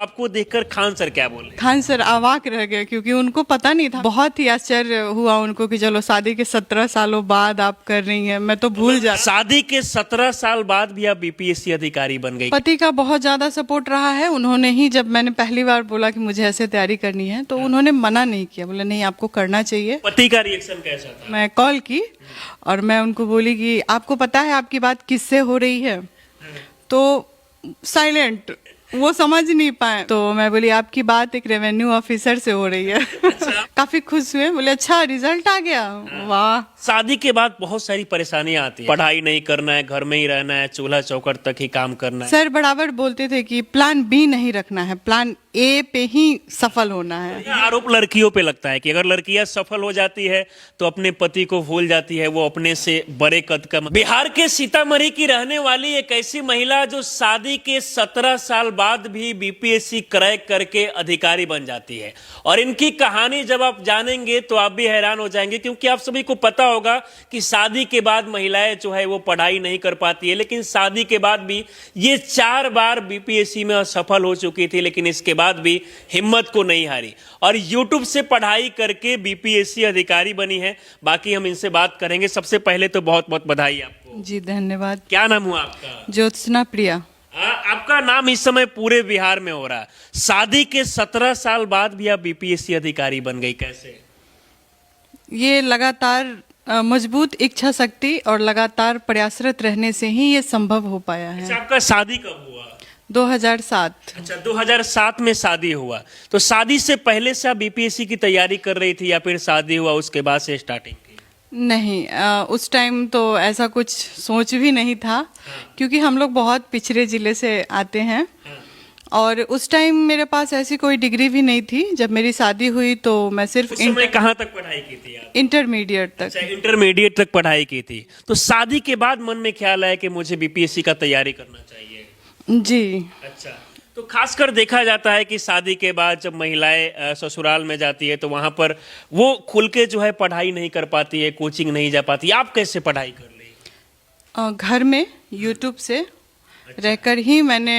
आपको देखकर खान सर क्या बोले? खान सर अवाक रह गए क्योंकि उनको पता नहीं था। बहुत ही आश्चर्य हुआ उनको कि चलो शादी के 17 सालों बाद आप कर रही हैं, मैं तो भूल जा। शादी के 17 साल बाद भी आप बीपीएससी अधिकारी बन गई। पति का बहुत ज्यादा सपोर्ट रहा है। उन्होंने ही, जब मैंने पहली बार बोला कि मुझे ऐसे तैयारी करनी है, तो उन्होंने मना नहीं किया, बोले नहीं आपको करना चाहिए। पति का रिएक्शन कैसा था? मैं कॉल की और मैं उनको बोली कि आपको पता है आपकी बात किससे हो रही है, तो साइलेंट, वो समझ नहीं पाए। तो मैं बोली आपकी बात एक रेवेन्यू ऑफिसर से हो रही है। काफी खुश हुए, बोले अच्छा रिजल्ट आ गया, वाह। शादी के बाद बहुत सारी परेशानियां आती है, पढ़ाई नहीं करना है, घर में ही रहना है, चूल्हा चौखट तक ही काम करना है। सर बराबर बोलते थे कि प्लान बी नहीं रखना है, प्लान ए पे ही सफल होना है। यह आरोप लड़कियों पे लगता है कि अगर लड़कियां सफल हो जाती है तो अपने पति को भूल जाती है, वो अपने से बड़े कद का। बिहार के सीतामढ़ी की रहने वाली एक ऐसी महिला जो शादी के 17 साल बाद भी बीपीएससी क्रैक करके अधिकारी बन जाती है, और इनकी कहानी जब आप जानेंगे तो आप भी हैरान हो जाएंगे, क्योंकि आप सभी को पता होगा कि शादी के बाद महिलाएं जो है वो पढ़ाई नहीं कर पाती है, लेकिन शादी के बाद भी ये 4 बार बीपीएससी में असफल हो चुकी थी, लेकिन इसके बाद भी हिम्मत को नहीं हारी और यूट्यूब से पढ़ाई करके बीपीएससी अधिकारी बनी है। बाकी हम इनसे बात करेंगे। सबसे पहले तो बहुत बहुत बधाई आपको। जी धन्यवाद। क्या नाम हुआ आपका? ज्योत्सना प्रिया। आपका नाम इस समय पूरे बिहार में हो रहा है। शादी के 17 साल बाद भी आप बीपीएससी अधिकारी बन गई, कैसे? ये लगातार मजबूत इच्छा शक्ति और लगातार प्रयासरत रहने से ही ये संभव हो पाया है। अच्छा, आपका शादी कब हुआ? 2007। अच्छा, 2007 में शादी हुआ। तो शादी से पहले से आप बीपीएससी की तैयारी कर रही थी या फिर शादी हुआ उसके बाद से स्टार्टिंग की? नहीं, उस टाइम तो ऐसा कुछ सोच भी नहीं था, क्योंकि हम लोग बहुत पिछड़े जिले से आते हैं और उस टाइम मेरे पास ऐसी कोई डिग्री भी नहीं थी। जब मेरी शादी हुई तो मैं सिर्फ उस समय कहाँ तक पढ़ाई की थी आप? इंटरमीडिएट तक। अच्छा, इंटरमीडिएट तक पढ़ाई की थी। तो शादी के बाद मन में ख्याल आया कि मुझे बीपीएससी का तैयारी करना चाहिए? जी। अच्छा, तो खासकर देखा जाता है कि शादी के बाद जब महिलाएं ससुराल में जाती है तो वहां पर वो खुल के जो है पढ़ाई नहीं कर पाती है, कोचिंग नहीं जा पाती। आप कैसे पढ़ाई कर ली? घर में यूट्यूब से रहकर ही मैंने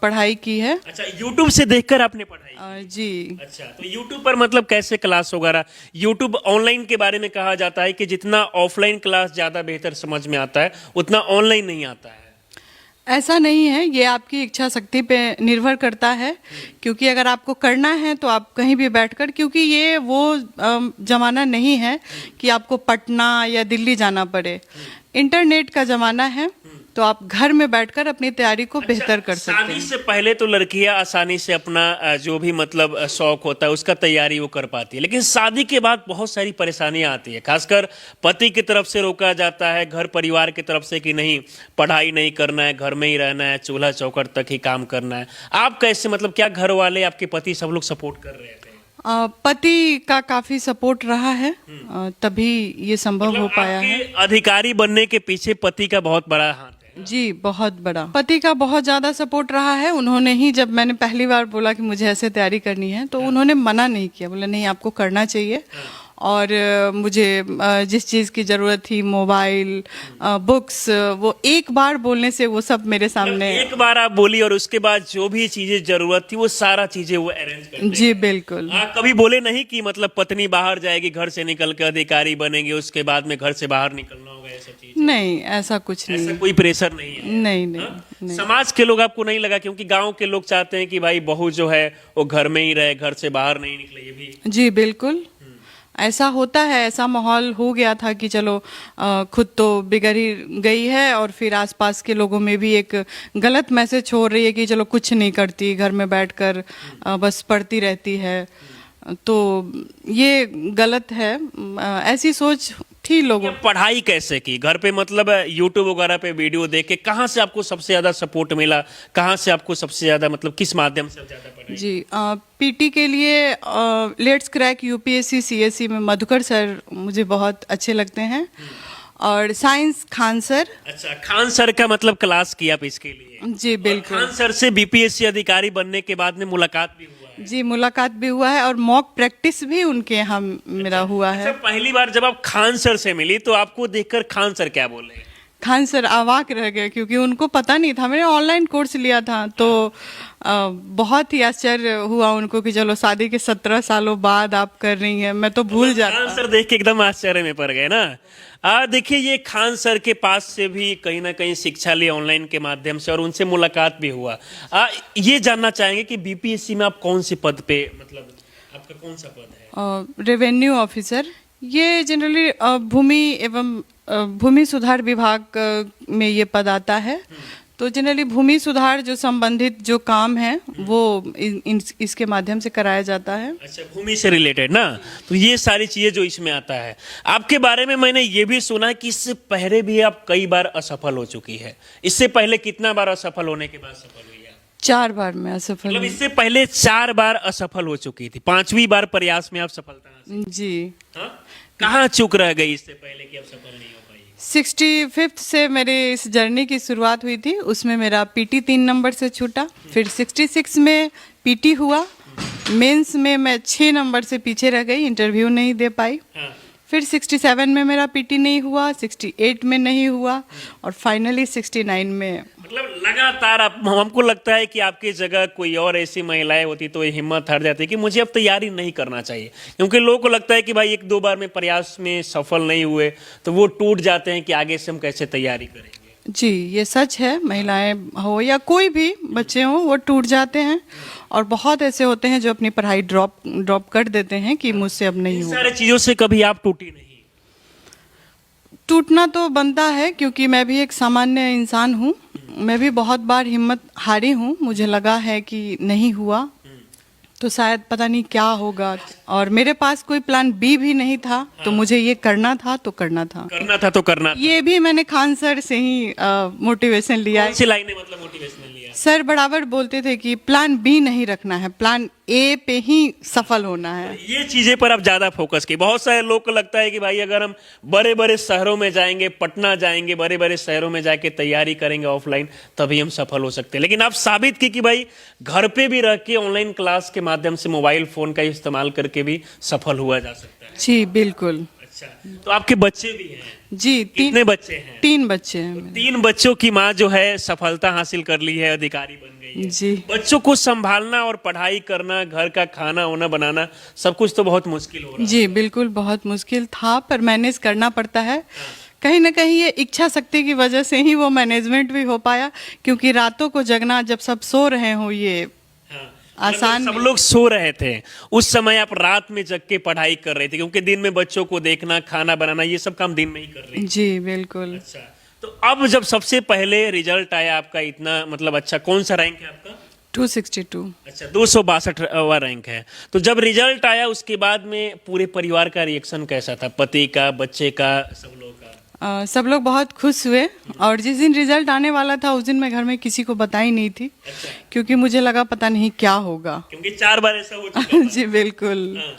पढ़ाई की है। अच्छा, यूट्यूब से देखकर आपने पढ़ाई की? जी। अच्छा, तो यूट्यूब पर मतलब कैसे क्लास वगैरह? यूट्यूब ऑनलाइन के बारे में कहा जाता है कि जितना ऑफलाइन क्लास ज़्यादा बेहतर समझ में आता है, उतना ऑनलाइन नहीं आता है। ऐसा नहीं है, ये आपकी इच्छा शक्ति पे निर्भर करता है, क्योंकि अगर आपको करना है तो आप कहीं भी बैठकर, क्योंकि ये वो जमाना नहीं है कि आपको पटना या दिल्ली जाना पड़े। इंटरनेट का जमाना है, तो आप घर में बैठकर अपनी तैयारी को बेहतर कर सकते हैं। शादी से पहले तो लड़कियां आसानी से अपना जो भी मतलब शौक होता है उसका तैयारी वो कर पाती है, लेकिन शादी के बाद बहुत सारी परेशानियां आती है। खासकर पति की तरफ से रोका जाता है, घर परिवार की तरफ से कि नहीं पढ़ाई नहीं करना है, घर में ही रहना है, चूल्हा चौखट तक ही काम करना है। आप कैसे, मतलब क्या घर वाले, आपके पति सब लोग सपोर्ट कर रहे थे? पति का काफी सपोर्ट रहा है, तभी ये संभव मतलब हो पाया है। अधिकारी बनने के पीछे पति का बहुत बड़ा हाथ है। जी बहुत बड़ा। पति का बहुत ज्यादा सपोर्ट रहा है। उन्होंने ही, जब मैंने पहली बार बोला कि मुझे ऐसे तैयारी करनी है, तो उन्होंने मना नहीं किया, बोले नहीं आपको करना चाहिए। और मुझे जिस चीज़ की ज़रूरत थी, मोबाइल, बुक्स, वो एक बार बोलने से वो सब मेरे सामने। एक बार आप बोली और उसके बाद जो भी चीजें जरूरत थी वो सारा चीजें वो अरेंज कर जी बिल्कुल। कभी बोले नहीं कि मतलब पत्नी बाहर जाएगी, घर से निकल के अधिकारी बनेगी, उसके बाद में घर से बाहर निकलना होगा, ऐसा चीज? नहीं, ऐसा कुछ नहीं। ऐसा कोई प्रेशर नहीं है? नहीं नहीं। समाज के लोग आपको नहीं लगा? क्योंकि गांव के लोग चाहते हैं कि भाई बहू जो है वो घर में ही रहे, घर से बाहर नहीं निकले। ये भी जी बिल्कुल ऐसा होता है। ऐसा माहौल हो गया था कि चलो खुद तो बिगड़ ही गई है और फिर आसपास के लोगों में भी एक गलत मैसेज छोड़ रही है कि चलो कुछ नहीं करती, घर में बैठकर बस पढ़ती रहती है। तो ये गलत है, ऐसी सोच थी लोगों। पढ़ाई कैसे की घर पे? मतलब यूट्यूब वगैरह पे वीडियो देख के कहाँ से आपको सबसे ज्यादा सपोर्ट मिला? कहाँ से आपको सबसे ज्यादा, मतलब किस माध्यम से ज्यादा पढ़ाई? जी पीटी के लिए लेट्स क्रैक यूपीएससी सीएससी में मधुकर सर मुझे बहुत अच्छे लगते हैं, और साइंस खान सर। अच्छा, खान सर का मतलब क्लास किया आप इसके लिए? जी बिल्कुल। खान सर से बीपीएससी अधिकारी बनने के बाद में मुलाकात भी हुआ है? जी मुलाकात भी हुआ है और मॉक प्रैक्टिस भी उनके यहाँ मेरा हुआ है। अच्छा, पहली बार जब आप खान सर से मिली तो आपको देखकर खान सर क्या बोले? खान सर अवाक रह गए, क्योंकि उनको पता नहीं था। मैंने ऑनलाइन कोर्स लिया था, तो बहुत ही आश्चर्य हुआ उनको कि चलो शादी के 17 सालों बाद आप कर रही हैं। मैं तो भूल खान जाता। सर देख के एकदम आश्चर्य में पड़ गए ना। देखिए, ये खान सर के पास से भी कहीं ना कहीं शिक्षा ली ऑनलाइन के माध्यम से, और उनसे मुलाकात भी हुआ। ये जानना चाहेंगे कि बीपीएससी में आप कौन से पद पे, मतलब आपका कौन सा पद है? Revenue officer. ये जनरली भूमि एवं भूमि सुधार विभाग में ये पद आता है। तो जनरली भूमि सुधार जो संबंधित जो काम है वो इसके माध्यम से कराया जाता है। अच्छा, भूमि से रिलेटेड ना, तो ये सारी चीजें जो इसमें आता है। आपके बारे में मैंने ये भी सुना है कि इससे पहले भी आप कई बार असफल हो चुकी है। इससे पहले कितना बार असफल होने के बाद सफल हुई है? 4 बार में असफल मतलब हुई। इससे पहले 4 बार असफल हो चुकी थी, 5वीं बार प्रयास में आप सफलता हासिल। जी। हाँ? कहाँ चूक रह गई इससे पहले कि आप सफल नहीं हो पाई? 65th से मेरे इस जर्नी की शुरुआत हुई थी। उसमें मेरा पीटी 3 नंबर से छूटा। फिर 66 में पीटी हुआ। मेंस में मैं 6 नंबर से पीछे रह गई, इंटरव्यू नहीं दे पाई। हाँ। फिर 67 में मेरा पीटी नहीं हुआ, 68 में नहीं हुआ, और फाइनली 69 में। मतलब लगातार आप, हमको लगता है कि आपकी जगह कोई और ऐसी महिलाएं होती तो ये हिम्मत हार जाती कि मुझे अब तैयारी नहीं करना चाहिए, क्योंकि लोगों को लगता है कि भाई 1-2 बार में प्रयास में सफल नहीं हुए तो वो टूट जाते हैं कि आगे से हम कैसे तैयारी करेंगे। जी, ये सच है। महिलाएं हो या कोई भी बच्चे हो, वो टूट जाते हैं, और बहुत ऐसे होते हैं जो अपनी पढ़ाई ड्रॉप कर देते हैं कि मुझसे अब नहीं इन होगा। सारी चीजों से कभी आप टूटी नहीं? टूटना तो बनता है, क्योंकि मैं भी एक सामान्य इंसान हूँ। मैं भी बहुत बार हिम्मत हारी हूँ। मुझे लगा है कि नहीं हुआ तो शायद पता नहीं क्या होगा, और मेरे पास कोई प्लान बी भी नहीं था। तो मुझे ये करना था तो करना था। करना था तो करना था। ये भी मैंने खान सर से ही मोटिवेशन लिया है। कौन सी लाइन ने मतलब मोटिवेशनल लिया? सर बराबर बोलते थे कि प्लान बी नहीं रखना है, प्लान ए पे ही सफल होना है। ये चीजें पर आप ज्यादा फोकस की। बहुत सारे लोग को लगता है कि भाई अगर हम बड़े बड़े शहरों में जाएंगे, पटना जाएंगे, बड़े बड़े शहरों में जाके तैयारी करेंगे ऑफलाइन, तभी हम सफल हो सकते हैं। लेकिन आप साबित की कि भाई घर पे भी रह के ऑनलाइन क्लास के माध्यम से मोबाइल फोन का इस्तेमाल करके भी सफल हुआ जा सकता है। जी बिल्कुल। अच्छा, तो आपके बच्चे भी हैं? जी, कितने बच्चे हैं? 3 बच्चे हैं मेरे। 3 बच्चों की माँ जो है सफलता हासिल कर ली है, अधिकारी बन गई है। जी। बच्चों को संभालना और पढ़ाई करना, घर का खाना होना बनाना, सब कुछ तो बहुत मुश्किल हो रहा है। जी बिल्कुल, बहुत मुश्किल था, पर मैनेज करना पड़ता है। कहीं ना कहीं ये इच्छा शक्ति की वजह से ही वो मैनेजमेंट भी हो पाया, क्योंकि रातों को जगना, जब सब सो रहे हो, ये आसान सब लोग सो रहे थे उस समय आप रात में जग के पढ़ाई कर रहे थे, क्योंकि दिन में बच्चों को देखना, खाना बनाना, ये सब काम दिन में ही कर रहे थे। जी बिल्कुल। अच्छा, तो अब जब सबसे पहले रिजल्ट आया आपका, इतना मतलब अच्छा, कौन सा रैंक है आपका? 262। अच्छा, 262वां रैंक है। तो जब रिजल्ट आया उसके बाद में पूरे परिवार का रिएक्शन कैसा था? पति का, बच्चे का, सब लोग का? सब लोग बहुत खुश हुए, और जिस दिन रिजल्ट आने वाला था उस दिन मैं घर में किसी को बताई नहीं थी। अच्छा। क्योंकि मुझे लगा पता नहीं क्या होगा। क्योंकि 4 बार ऐसा हो चुका था। जी बिल्कुल। हाँ।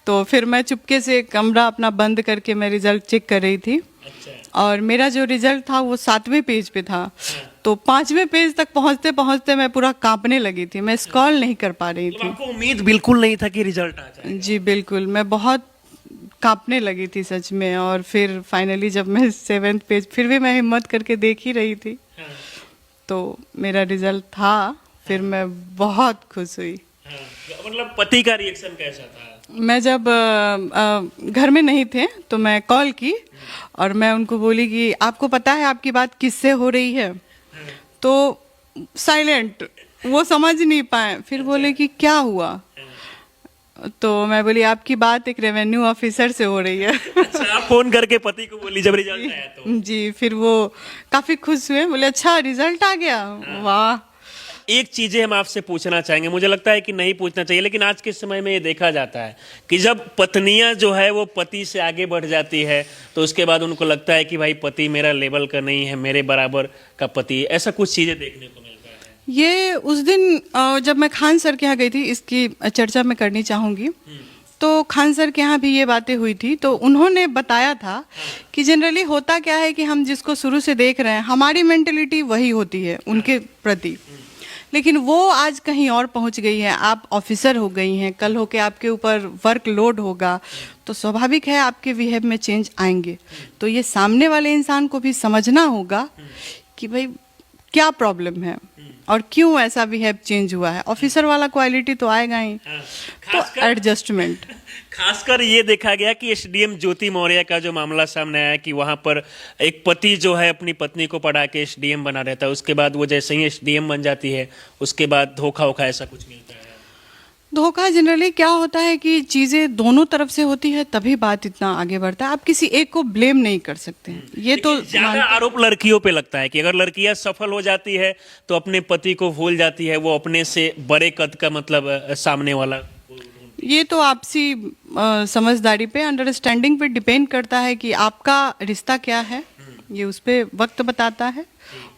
तो फिर मैं चुपके से कमरा अपना बंद करके मैं रिजल्ट चेक कर रही थी, अच्छा। और मेरा जो रिजल्ट था वो 7वें पेज पे था। तो 5वें पेज तक पहुंचते पहुंचते मैं पूरा कांपने लगी थी, मैं स्क्रॉल नहीं कर पा रही मतलब थी। आपको उम्मीद बिल्कुल नहीं था कि रिजल्ट आ जाए? जी बिल्कुल, मैं बहुत कांपने लगी थी सच में। और फिर फाइनली जब मैं 7th पेज, फिर भी मैं हिम्मत करके देख ही रही थी, हाँ। तो मेरा रिजल्ट था। फिर मैं बहुत खुश हुई। हाँ। मतलब पति का रिएक्शन कैसा था? मैं जब घर में नहीं थे तो मैं कॉल की, और मैं उनको बोली कि आपको पता है आपकी बात किससे हो रही है? तो साइलेंट, वो समझ नहीं पाए। फिर बोले कि क्या हुआ? तो मैं बोली आपकी बात एक रेवेन्यू ऑफिसर से हो रही है। अच्छा, आप फोन करके पति को बोली जब रिजल्ट आया तो? जी, फिर वो काफी खुश हुए, बोले अच्छा रिजल्ट आ गया, वाह। एक चीजें हम आपसे पूछना चाहेंगे, मुझे लगता है कि नहीं पूछना चाहिए, लेकिन आज के समय में ये देखा जाता है कि जब पत्नियां जो है वो पति से आगे बढ़ जाती है तो उसके बाद उनको लगता है कि भाई पति मेरा लेवल का नहीं है, मेरे बराबर का पति, ऐसा कुछ चीजें देखने को मिलता है। ये उस दिन जब मैं खान सर के यहाँ गई थी, इसकी चर्चा मैं करनी चाहूँगी। तो खान सर के यहाँ भी ये बातें हुई थी, तो उन्होंने बताया था कि जनरली होता क्या है कि हम जिसको शुरू से देख रहे हैं, हमारी मेंटलिटी वही होती है उनके प्रति। लेकिन वो आज कहीं और पहुंच गई है, आप ऑफिसर हो गई हैं, कल होके आपके ऊपर वर्क लोड होगा, तो स्वाभाविक है आपके बिहेव में चेंज आएंगे। तो ये सामने वाले इंसान को भी समझना होगा कि भाई क्या प्रॉब्लम है और क्यों ऐसा बिहेव चेंज हुआ है। ऑफिसर वाला क्वालिटी तो आएगा ही, तो एडजस्टमेंट। खासकर ये देखा गया कि एसडीएम ज्योति मौर्य का जो मामला सामने आया कि वहां पर एक पति जो है अपनी पत्नी को पढ़ा के एसडीएम बना रहता है, उसके बाद वो जैसे ही एसडीएम बन जाती है उसके बाद धोखा वोखा ऐसा कुछ मिलता है। धोखा जनरली क्या होता है कि चीज़ें दोनों तरफ से होती है तभी बात इतना आगे बढ़ता है। आप किसी एक को ब्लेम नहीं कर सकते हैं, ये तो ज्यादा आरोप लड़कियों पे लगता है कि अगर लड़कियां सफल हो जाती है तो अपने पति को भूल जाती है, वो अपने से बड़े कद का मतलब सामने वाला। ये तो आपसी समझदारी पे, अंडरस्टैंडिंग पे डिपेंड करता है कि आपका रिश्ता क्या है, ये उस पे वक्त बताता है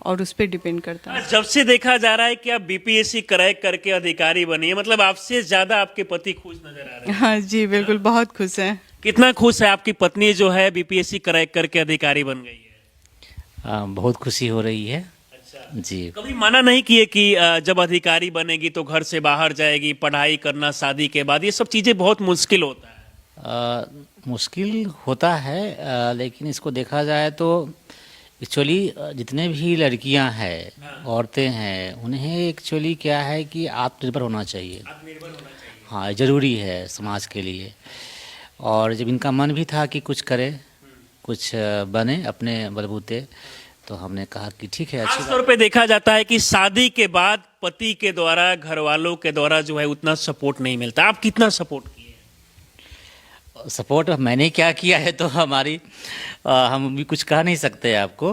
और उस पे डिपेंड करता है। जब से देखा जा रहा है कि आप बीपीएससी क्रैक करके अधिकारी बनी है, मतलब आपसे ज्यादा आपके पति खुश नजर आ रहे हैं। हाँ जी बिल्कुल, बहुत खुश हैं। कितना खुश है आपकी पत्नी जो है बीपीएससी क्रैक करके अधिकारी बन गई है? बहुत खुशी हो रही है अच्छा जी। कभी मना नहीं किए कि जब अधिकारी बनेगी तो घर से बाहर जाएगी, पढ़ाई करना शादी के बाद, ये सब चीजें बहुत मुश्किल होता है। मुश्किल होता है, लेकिन इसको देखा जाए तो एक्चुअली जितने भी लड़कियां हैं, औरतें हैं, उन्हें एक्चुअली क्या है कि आत्मनिर्भर होना चाहिए। आत्मनिर्भर होना चाहिए। हाँ, ज़रूरी है समाज के लिए। और जब इनका मन भी था कि कुछ करे, कुछ बने अपने बलबूते, तो हमने कहा कि ठीक है, अच्छी खास तौर पे देखा जाता है कि शादी के बाद पति के द्वारा, घर वालों के द्वारा जो है उतना सपोर्ट नहीं मिलता। आप कितना सपोर्ट किए? सपोर्ट मैंने क्या किया है तो हम भी कुछ कह नहीं सकते आपको,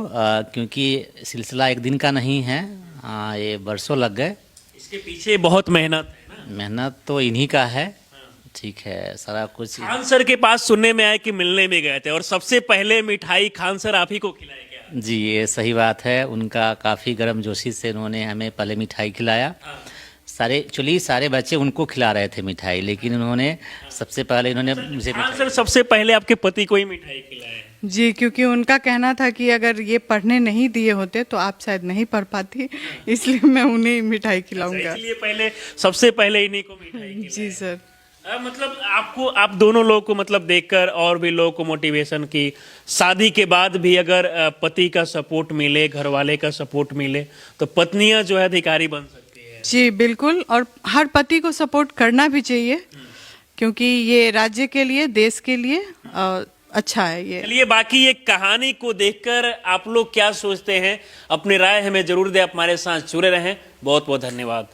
क्योंकि सिलसिला एक दिन का नहीं है, ये बरसों लग गए। इसके पीछे बहुत मेहनत है ना। मेहनत तो इन्हीं का है। ठीक है, सारा कुछ। खान सर के पास सुनने में आया कि मिलने में गए थे और सबसे पहले मिठाई खान सर आप ही को खिलाए क्या? जी, ये सही बात है। उनका काफ़ी गर्मजोशी से उन्होंने हमें पहले मिठाई खिलाया। सारे बच्चे उनको खिला रहे थे मिठाई, लेकिन उन्होंने सबसे पहले मुझे खान सर सबसे पहले आपके पति को ही मिठाई खिलाए। जी, क्योंकि उनका कहना था कि अगर ये पढ़ने नहीं दिए होते तो आप शायद नहीं पढ़ पाती, इसलिए मैं उन्हें मिठाई खिलाऊंगा। इसलिए सबसे पहले इन्हीं को मिठाई खिलाए। जी सर। मतलब आप दोनों लोग को मतलब देखकर और भी लोगों को मोटिवेशन की, शादी के बाद भी अगर पति का सपोर्ट मिले, घर वाले का सपोर्ट मिले, तो पत्नियां जो है अधिकारी बन सकती है। जी बिल्कुल, और हर पति को सपोर्ट करना भी चाहिए, क्योंकि ये राज्य के लिए, देश के लिए अच्छा है ये। चलिए, बाकी ये कहानी को देखकर आप लोग क्या सोचते हैं, अपनी राय हमें जरूर दें। आप हमारे साथ जुड़े रहें। बहुत बहुत धन्यवाद।